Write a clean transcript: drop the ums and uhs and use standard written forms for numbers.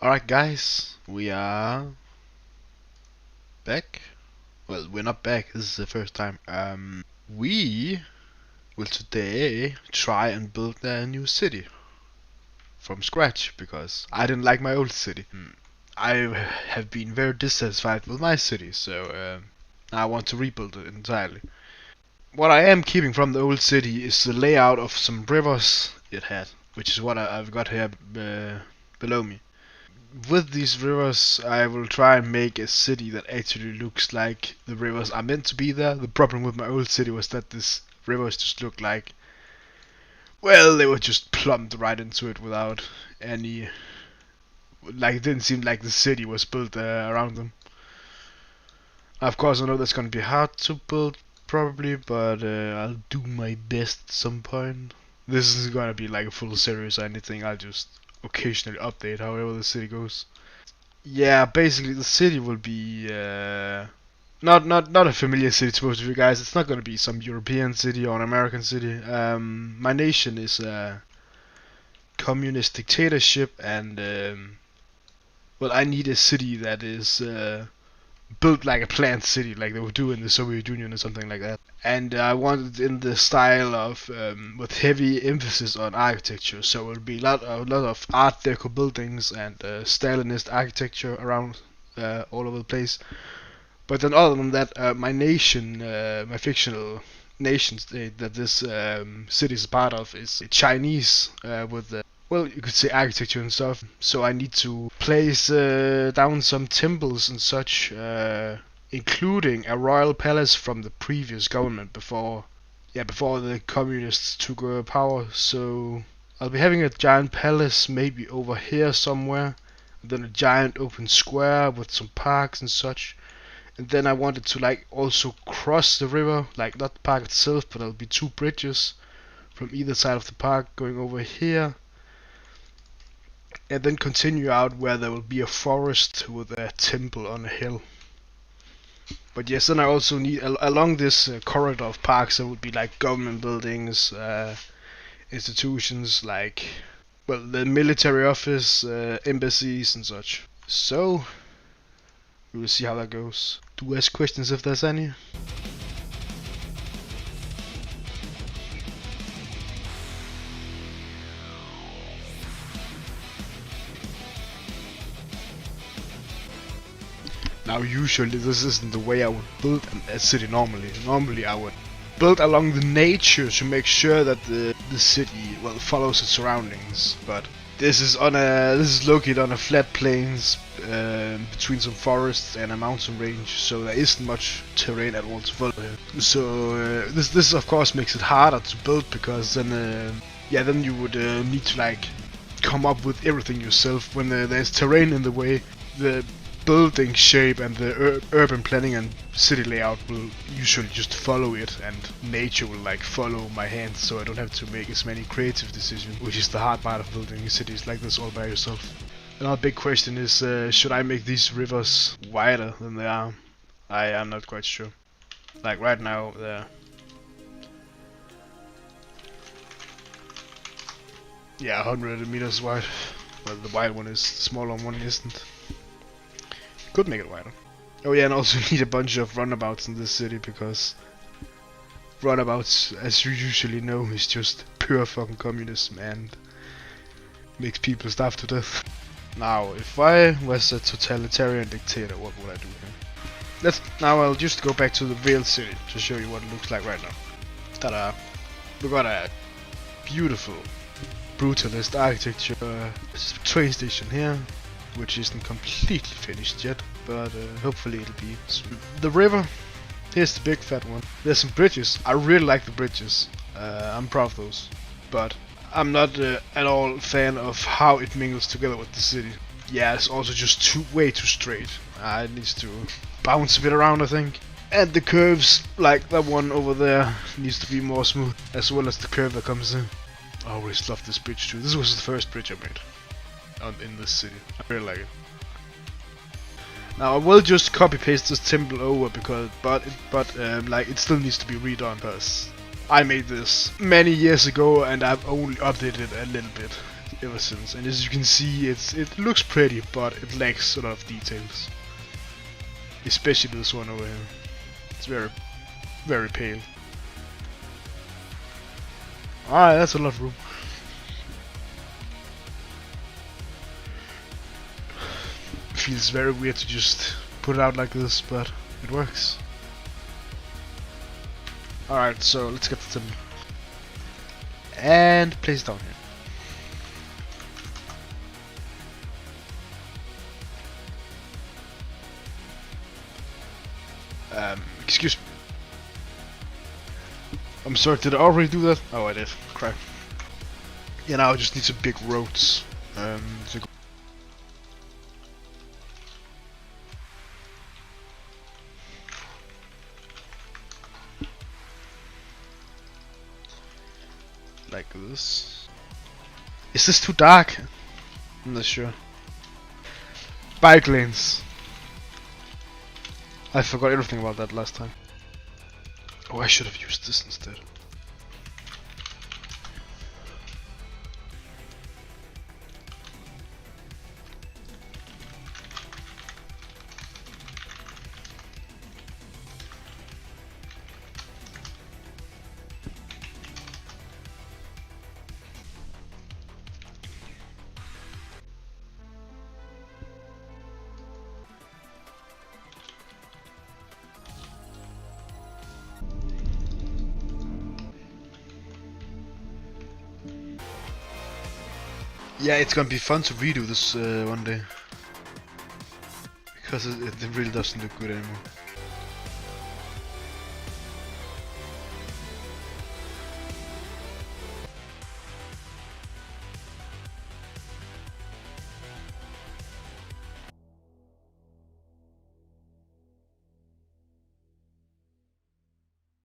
Alright guys, we are back. Well, we're not back, this is the first time. We will today try and build a new city from scratch because I didn't like my old city. I have been very dissatisfied with my city, so I want to rebuild it entirely. What I am keeping from the old city is the layout of some rivers it had, which is what I've got here below me. With these rivers, I will try and make a city that actually looks like the rivers are meant to be there. The problem with my old city was that these rivers just looked like, well, they were just plumbed right into it without any, like, it didn't seem like the city was built around them. Of course, I know that's gonna be hard to build, probably, but I'll do my best at some point. This isn't gonna be like a full series or anything, I'll just occasionally update however the city goes. Yeah, basically the city will be not a familiar city to most of you guys. It's not gonna be some European city or an American city. My nation is a communist dictatorship, and well, I need a city that is built like a planned city, like they would do in the Soviet Union or something like that. And I want it in the style of with heavy emphasis on architecture. So it'll be a lot of Art Deco buildings and Stalinist architecture around all over the place. But then other than that, my nation, my fictional nation state that this city is part of is Chinese with well, you could say architecture and stuff. So I need to place down some temples and such, including a royal palace from the previous government before the communists took power. So I'll be having a giant palace maybe over here somewhere, and then a giant open square with some parks and such. And then I wanted to like also cross the river, like not the park itself, but there'll be two bridges from either side of the park going over here, and then continue out where there will be a forest with a temple on a hill. But yes, then I also need along this corridor of parks there would be like government buildings, institutions like, well, the military office, embassies and such. So we will see how that goes. Do ask questions if there's any. Now usually this isn't the way I would build a city normally. Normally I would build along the nature to make sure that the city, well, follows its surroundings. But this is located on a flat plains between some forests and a mountain range, so there isn't much terrain at all to follow here. So this of course makes it harder to build, because then then you would need to like come up with everything yourself. When there's terrain in the way, the building shape and the urban planning and city layout will usually just follow it, and nature will like follow my hands, so I don't have to make as many creative decisions, which is the hard part of building cities like this all by yourself. Another big question is, should I make these rivers wider than they are? I am not quite sure. Like right now they're, yeah, 100 meters wide. Well, the wide one is, the smaller one isn't. Could make it wider. Oh yeah, and also need a bunch of runabouts in this city, because runabouts, as you usually know, is just pure fucking communism and makes people starve to death. Now, if I was a totalitarian dictator, what would I do here? Now I'll just go back to the real city to show you what it looks like right now. Ta-da! We got a beautiful brutalist architecture train station here, which isn't completely finished yet, but hopefully it'll be. The river, here's the big fat one. There's some bridges. I really like the bridges. I'm proud of those, but I'm not at all a fan of how it mingles together with the city. Yeah, it's also just way too straight. It needs to bounce a bit around, I think. And the curves, like that one over there, needs to be more smooth, as well as the curve that comes in. I always loved this bridge too. This was the first bridge I made in this city. I really like it. Now I will just copy paste this temple over, because but like it still needs to be redone, because I made this many years ago and I've only updated it a little bit. ever since, and as you can see, it looks pretty, but it lacks a lot of details. Especially this one over here. It's very, very pale. Alright, that's a lot of room. Feels very weird to just put it out like this, but it works. Alright, so let's get the temple. And place it down here. Excuse me. I'm sorry, did I already do that? Oh, I did. Crap. Yeah, now I just need some big roads. To go. Like this. Is this too dark? I'm not sure. Bike lanes. I forgot everything about that last time. Oh, I should have used this instead. Yeah, it's gonna be fun to redo this one day. Because it really doesn't look good anymore.